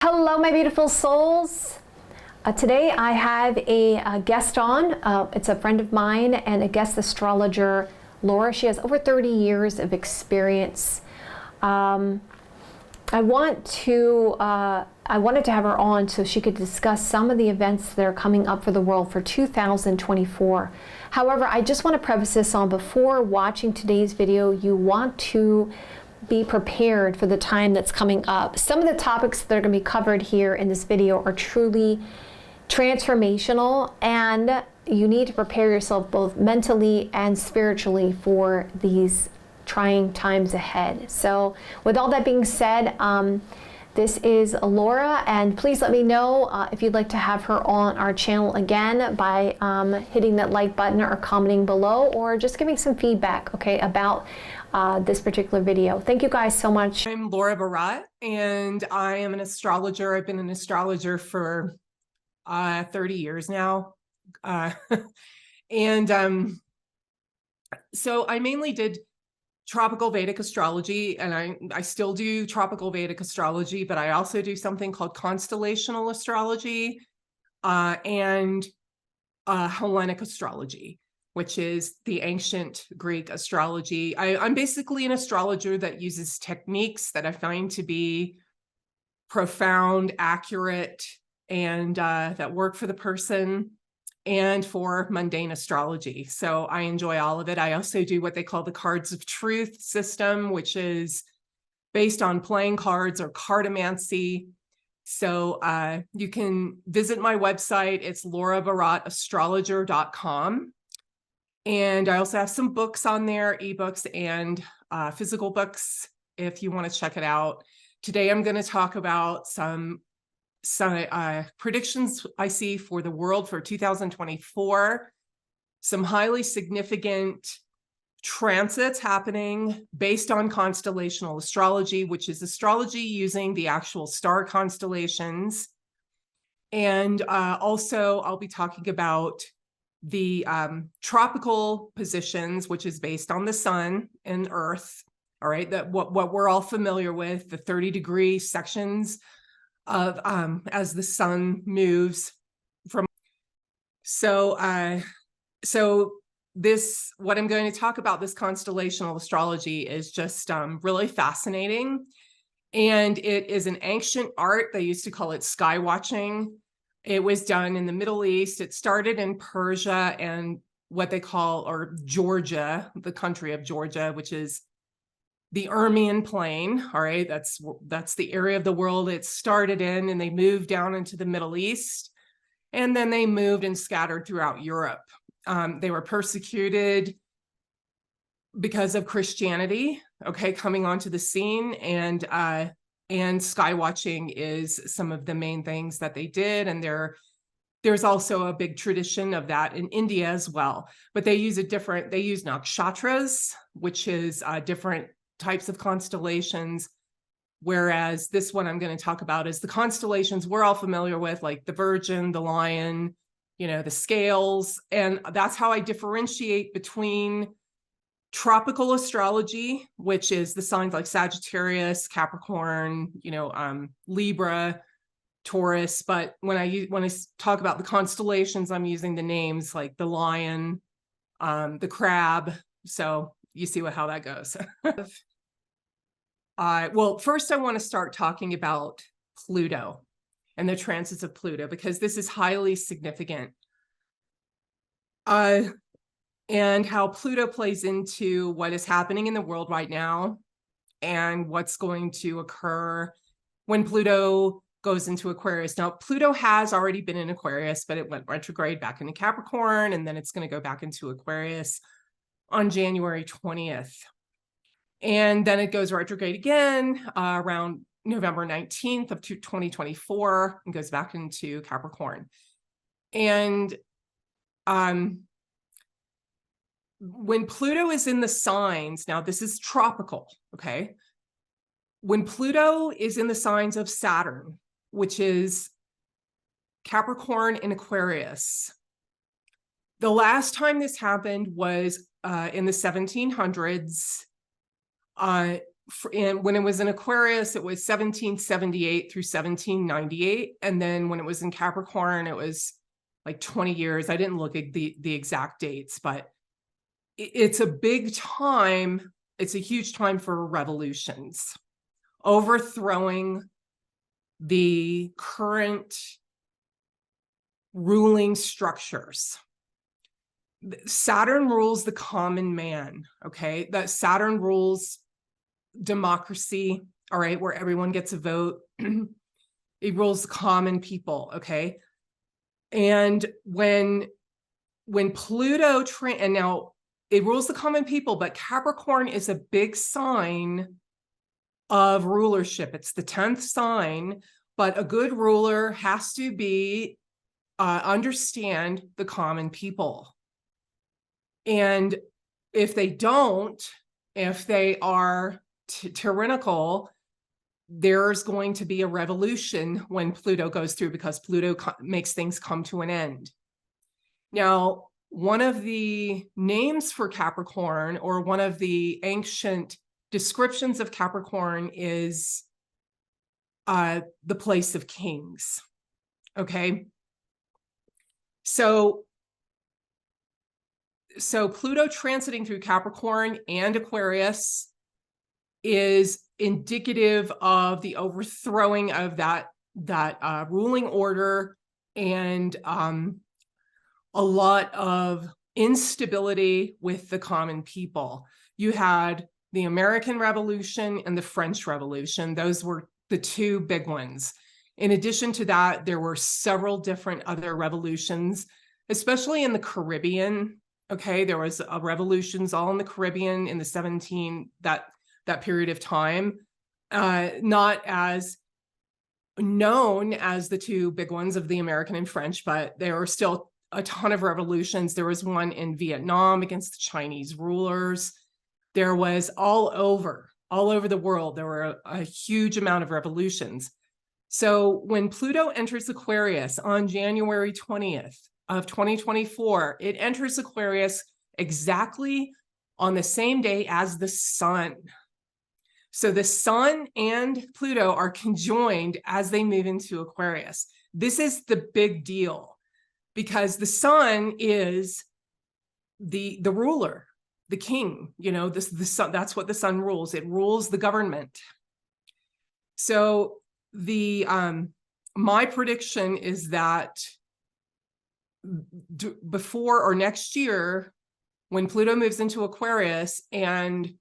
Hello, my beautiful souls. Today I have a guest on. It's a friend of mine and a guest astrologer, Laura. She has over 30 years of experience. I wanted to have her on so she could discuss some of the events that are coming up for the world for 2024. However, I just want to preface this on before watching today's video, you want to be prepared for the time that's coming up. Some of the topics that are going to be covered here in this video are truly transformational, and you need to prepare yourself both mentally and spiritually for these trying times ahead. So with all that being said, this is Laura, and please let me know if you'd like to have her on our channel again by hitting that like button or commenting below, or just giving some feedback, okay, about this particular video. Thank you guys so much. I'm Laura Barat, and I am an astrologer. I've been an astrologer for 30 years now. So I mainly did tropical Vedic astrology, and I still do tropical Vedic astrology, but I also do something called constellational astrology and Hellenic astrology, which is the ancient Greek astrology. I'm basically an astrologer that uses techniques that I find to be profound, accurate, and that work for the person and for mundane astrology. So I enjoy all of it. I also do what they call the cards of truth system, which is based on playing cards or cartomancy. So you can visit my website. It's laurabaratastrologer.com. And I also have some books on there, ebooks and physical books, if you want to check it out. Today, I'm going to talk about some predictions I see for the world for 2024, some highly significant transits happening based on constellational astrology, which is astrology using the actual star constellations. And also, I'll be talking about the tropical positions, which is based on the sun and earth. All right, that what we're all familiar with, the 30-degree sections of as the sun moves from. So this, what I'm going to talk about, this constellational astrology, is just really fascinating. And it is an ancient art. They used to call it sky watching. It was done in the Middle East. It started in Persia and what they call, or Georgia, the country of Georgia, which is the Urmian Plain. All right, that's the area of the world it started in, and they moved down into the Middle East, and then they moved and scattered throughout Europe. They were persecuted because of Christianity, okay, coming onto the scene, and sky watching is some of the main things that they did. And there's also a big tradition of that in India as well. But they use nakshatras, which is different types of constellations. Whereas this one I'm going to talk about is the constellations we're all familiar with, like the Virgin, the Lion, the scales. And that's how I differentiate between tropical astrology, which is the signs like Sagittarius, Capricorn, Libra, Taurus. But when I talk about the constellations, I'm using the names like the lion, the crab. So you see how that goes. Well, first I want to start talking about Pluto and the transits of Pluto, because this is highly significant. And how Pluto plays into what is happening in the world right now and what's going to occur when Pluto goes into Aquarius. Now, Pluto has already been in Aquarius, but it went retrograde back into Capricorn, and then it's going to go back into Aquarius on January 20th. And then it goes retrograde again around November 19th of 2024 and goes back into Capricorn. And when Pluto is in the signs, now this is tropical, okay? When Pluto is in the signs of Saturn, which is Capricorn and Aquarius, the last time this happened was in the 1700s. and when it was in Aquarius, it was 1778 through 1798. And then when it was in Capricorn, it was like 20 years. I didn't look at the exact dates, but it's a big time. It's a huge time for revolutions, overthrowing the current ruling structures. Saturn rules the common man, okay? That Saturn rules democracy, all right, where everyone gets a vote. It rules the common people, okay? And when Pluto, and now it rules the common people, but Capricorn is a big sign of rulership. It's the 10th sign, but a good ruler has to be, understand the common people. And if they don't, if they are tyrannical, there's going to be a revolution when Pluto goes through, because Pluto makes things come to an end. Now, one of the names for Capricorn, or one of the ancient descriptions of Capricorn, is the place of kings. Okay. So Pluto transiting through Capricorn and Aquarius is indicative of the overthrowing of that ruling order, and a lot of instability with the common people. You had the American Revolution and the French Revolution. Those were the two big ones. In addition to that, there were several different other revolutions, especially in the Caribbean. Okay, there was revolutions all in the Caribbean in the that period of time, not as known as the two big ones of the American and French, but there were still a ton of revolutions. There was one in Vietnam against the Chinese rulers. There was all over the world, there were a huge amount of revolutions. So when Pluto enters Aquarius on January 20th of 2024, it enters Aquarius exactly on the same day as the sun. So the sun and Pluto are conjoined as they move into Aquarius. This is the big deal, because the sun is the ruler, the king. You know, the sun, that's what the sun rules. It rules the government. So the my prediction is that before or next year, when Pluto moves into Aquarius, and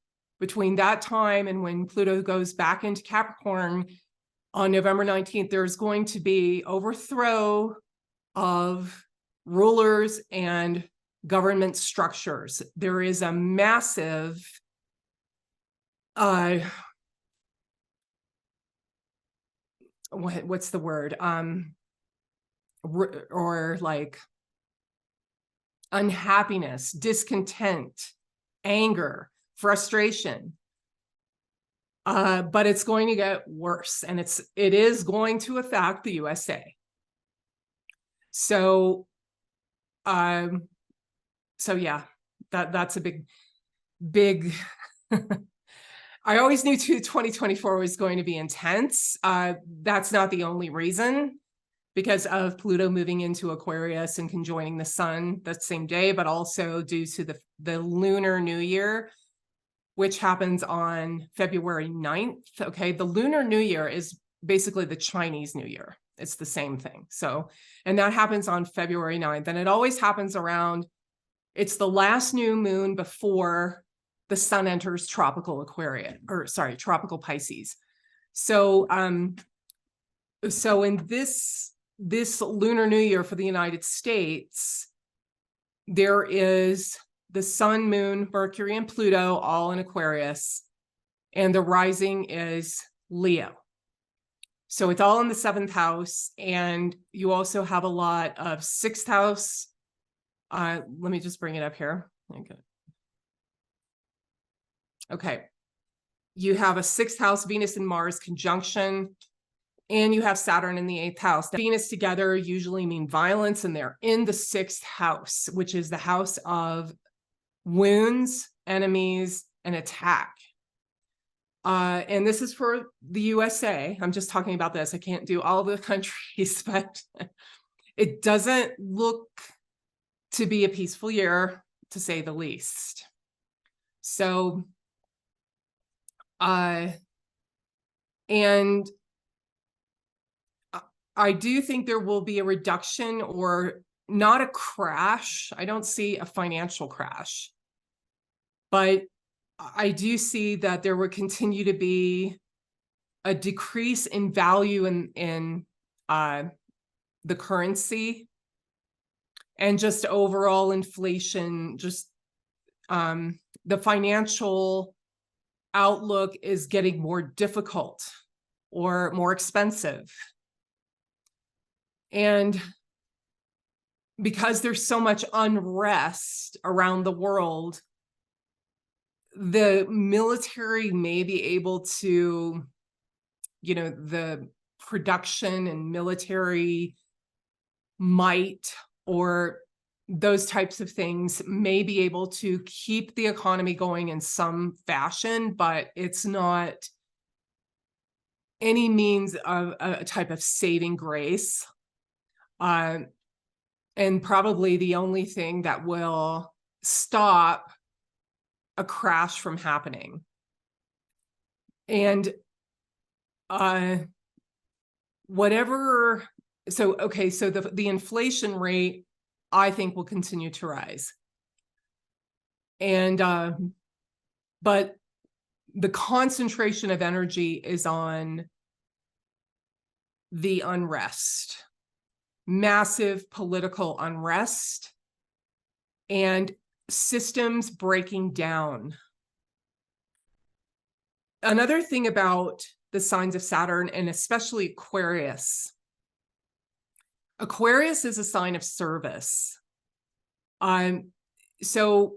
between that time and when Pluto goes back into Capricorn on November 19th, there's going to be overthrow of rulers and government structures. There is a massive what's the word? Or like unhappiness, discontent, anger, frustration. But it's going to get worse, and it is going to affect the USA. So yeah, that's a big I always knew 2024 was going to be intense. That's not the only reason, because of Pluto moving into Aquarius and conjoining the sun that same day, but also due to the Lunar New Year, which happens on February 9th. Okay, the Lunar New Year is basically the Chinese New Year. It's the same thing. So, and that happens on February 9th. And it always happens it's the last new moon before the sun enters tropical tropical Pisces. So, so in this Lunar New Year for the United States, there is the sun, moon, Mercury, and Pluto all in Aquarius, and the rising is Leo. So it's all in the 7th house, and you also have a lot of 6th house. Let me just bring it up here. Okay. You have a 6th house, Venus and Mars conjunction, and you have Saturn in the 8th house. Now, Venus together usually mean violence, and they're in the 6th house, which is the house of wounds, enemies, and attack. And this is for the USA. I'm just talking about this. I can't do all the countries, but it doesn't look to be a peaceful year, to say the least. So, and I do think there will be a reduction, or not a crash. I don't see a financial crash, but I do see that there will continue to be a decrease in value in the currency, and just overall inflation. Just the financial outlook is getting more difficult or more expensive. And because there's so much unrest around the world, the military may be able to, the production and military might, or those types of things, may be able to keep the economy going in some fashion, but it's not any means of a type of saving grace. And probably the only thing that will stop a crash from happening. And so the inflation rate, I think, will continue to rise. And but the concentration of energy is on the unrest, massive political unrest, and systems breaking down. Another thing about the signs of Saturn, and especially Aquarius. Aquarius is a sign of service. So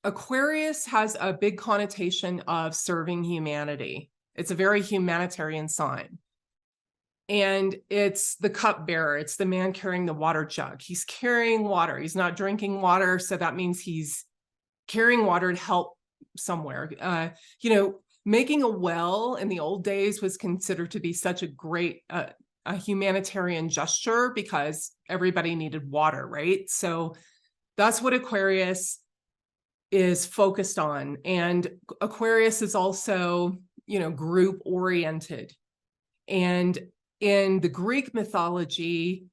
Aquarius has a big connotation of serving humanity. It's a very humanitarian sign. And it's the cupbearer. It's the man carrying the water jug. He's carrying water. He's not drinking water. So that means he's carrying water to help somewhere. Making a well in the old days was considered to be such a great a humanitarian gesture, because everybody needed water, right? So that's what Aquarius is focused on. And Aquarius is also, group oriented. And in the Greek mythology,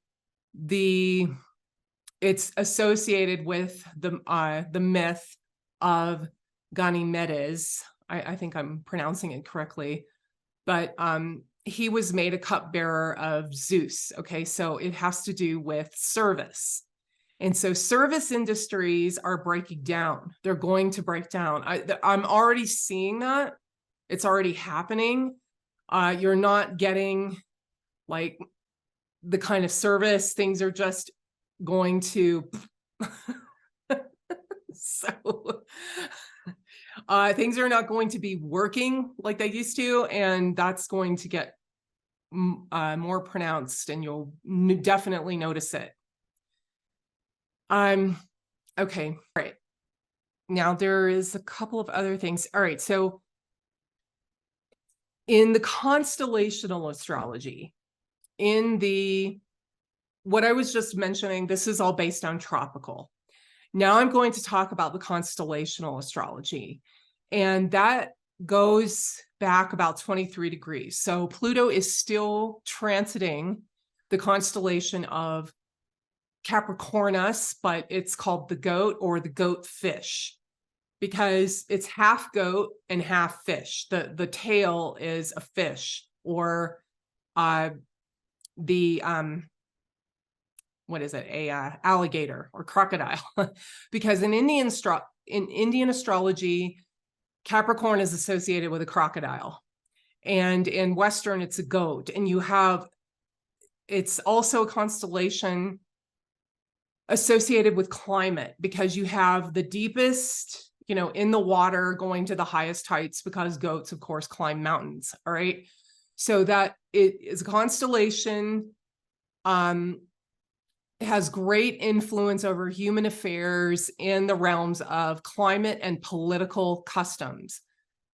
it's associated with the myth of Ganymedes. I think I'm pronouncing it correctly, but he was made a cupbearer of Zeus. Okay, so it has to do with service. And so service industries are breaking down. They're going to break down. I'm already seeing that. It's already happening. You're not getting like the kind of service. Things are just going to so things are not going to be working like they used to, and that's going to get more pronounced, and you'll definitely notice it. Okay, all right. Now there is a couple of other things. All right, so in the constellational astrology, what I was just mentioning, this is all based on tropical. Now I'm going to talk about the constellational astrology, and that goes back about 23 degrees. So Pluto is still transiting the constellation of Capricornus, but it's called the goat, or the goat fish, because it's half goat and half fish. The tail is a fish, or what is it? Alligator or crocodile. Because in Indian astrology, Capricorn is associated with a crocodile, and in Western it's a goat. And it's also a constellation associated with climate, because you have the deepest, in the water, going to the highest heights, because goats, of course, climb mountains. All right. So that it is a constellation, has great influence over human affairs in the realms of climate and political customs.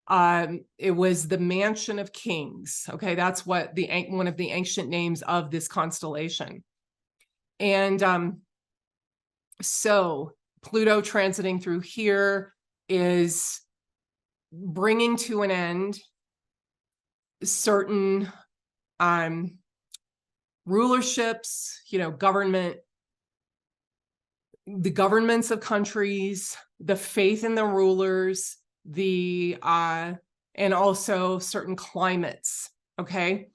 It was the mansion of kings. Okay, that's what one of the ancient names of this constellation. And so Pluto transiting through here is bringing to an end certain rulerships, government, the governments of countries, the faith in the rulers, and also certain climates. Okay.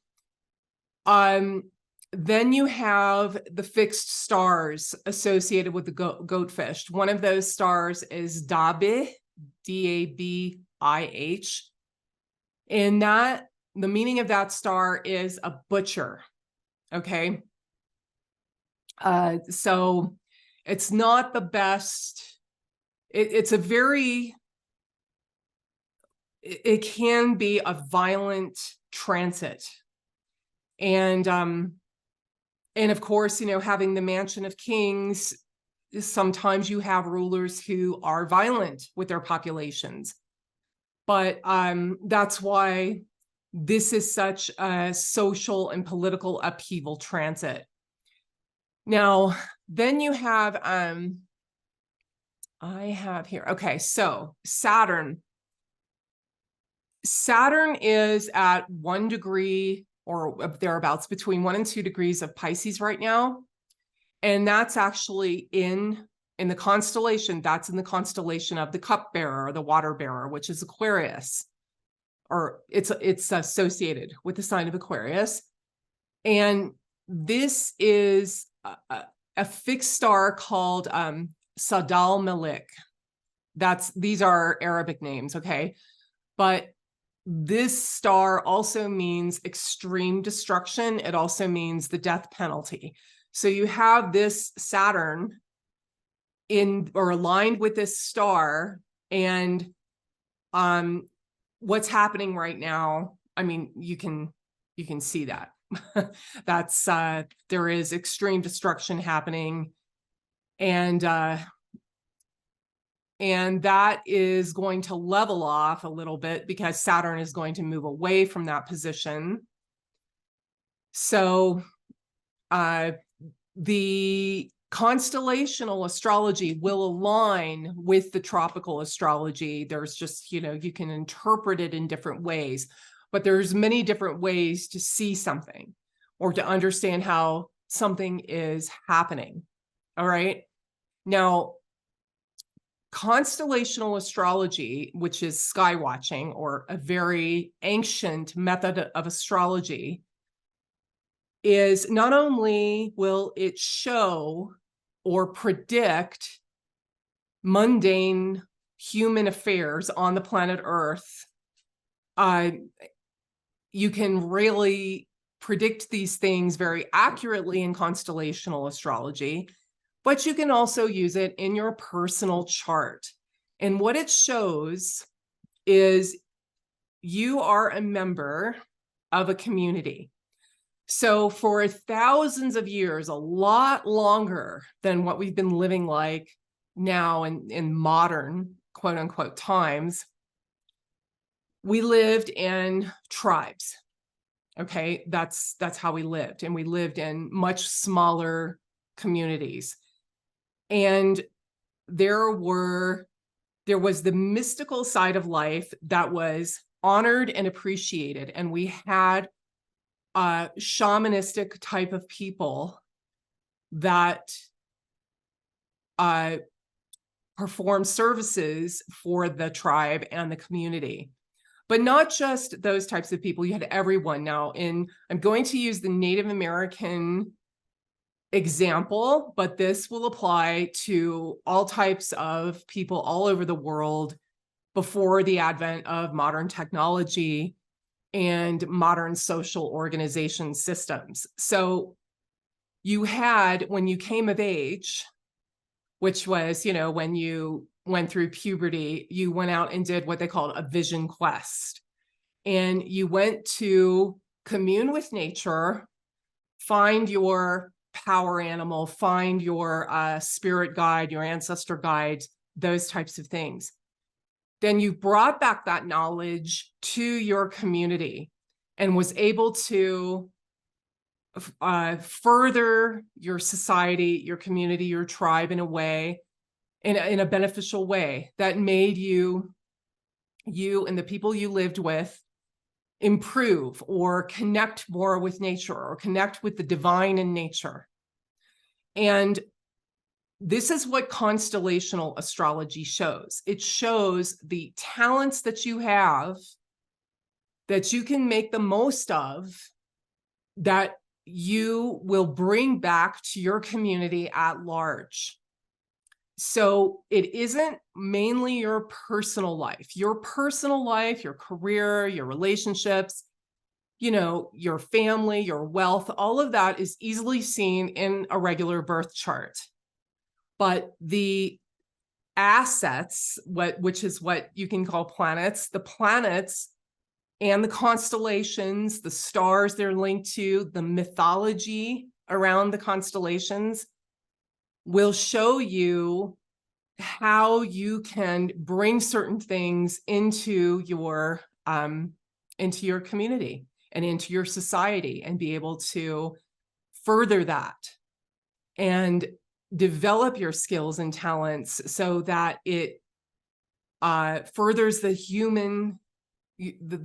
Then you have the fixed stars associated with the goatfish. One of those stars is Dabih, Dabih. And the meaning of that star is a butcher. Okay. So it's not the best. It can be a violent transit. And of course, having the mansion of kings, sometimes you have rulers who are violent with their populations. But that's why this is such a social and political upheaval transit. Now, then you have, I have here, okay, so Saturn. Saturn is at 1 degree or thereabouts, between 1 and 2 degrees of Pisces right now. And that's actually in the constellation, that's in the constellation of the cupbearer, or the water bearer, which is Aquarius, or it's associated with the sign of Aquarius. And this is a fixed star called Sadal Malik. These are Arabic names, okay? But this star also means extreme destruction. It also means the death penalty. So you have this Saturn aligned with this star, and what's happening right now, I mean, you can see that. There is extreme destruction happening, and that is going to level off a little bit because Saturn is going to move away from that position. So the constellational astrology will align with the tropical astrology. There's just, you can interpret it in different ways, but there's many different ways to see something or to understand how something is happening. All right. Now, constellational astrology, which is sky watching, or a very ancient method of astrology, is not only will it show or predict mundane human affairs on the planet Earth, you can really predict these things very accurately in constellational astrology, but you can also use it in your personal chart. And what it shows is you are a member of a community. So for thousands of years, a lot longer than what we've been living like now in modern, quote unquote, times, we lived in tribes. Okay, that's how we lived. And we lived in much smaller communities. And there was the mystical side of life that was honored and appreciated. And we had a shamanistic type of people that perform services for the tribe and the community. But not just those types of people, you had everyone. Now, I'm going to use the Native American example, but this will apply to all types of people all over the world before the advent of modern technology and modern social organization systems. So you had, when you came of age, which was, when you went through puberty, you went out and did what they called a vision quest. And you went to commune with nature, find your power animal, find your spirit guide, your ancestor guide, those types of things. then you brought back that knowledge to your community and was able to further your society, your community, your tribe in a way, in a beneficial way that made you and the people you lived with improve or connect more with nature or connect with the divine in nature. And this is what constellational astrology shows. It shows the talents that you have that you can make the most of, that you will bring back to your community at large. So it isn't mainly your personal life, your career, your relationships, your family, your wealth, all of that is easily seen in a regular birth chart. But the assets, which is what you can call planets, the planets and the constellations, the stars they're linked to, the mythology around the constellations will show you how you can bring certain things into your community and into your society and be able to further that and develop your skills and talents so that it furthers the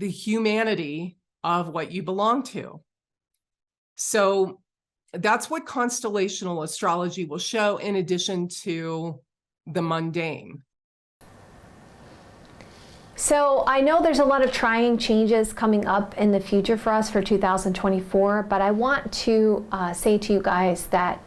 humanity of what you belong to. So that's what constellational astrology will show, in addition to the mundane. So I know there's a lot of trying changes coming up in the future for us for 2024, but I want to say to you guys that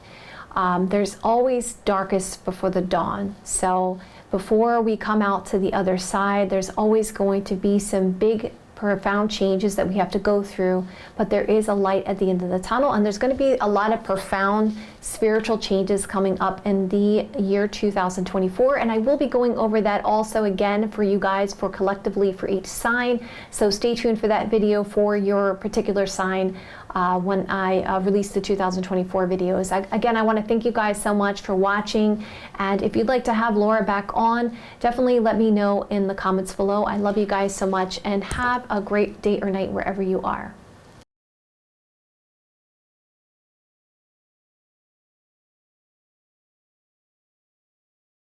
there's always darkest before the dawn. So before we come out to the other side, there's always going to be some big, profound changes that we have to go through, but there is a light at the end of the tunnel, and there's going to be a lot of profound spiritual changes coming up in the year 2024, and I will be going over that also again for you guys, for collectively for each sign. So stay tuned for that video for your particular sign when I release the 2024 videos. Again, I want to thank you guys so much for watching, and if you'd like to have Laura back on, definitely let me know in the comments below. I love you guys so much, and have a great day or night wherever you are.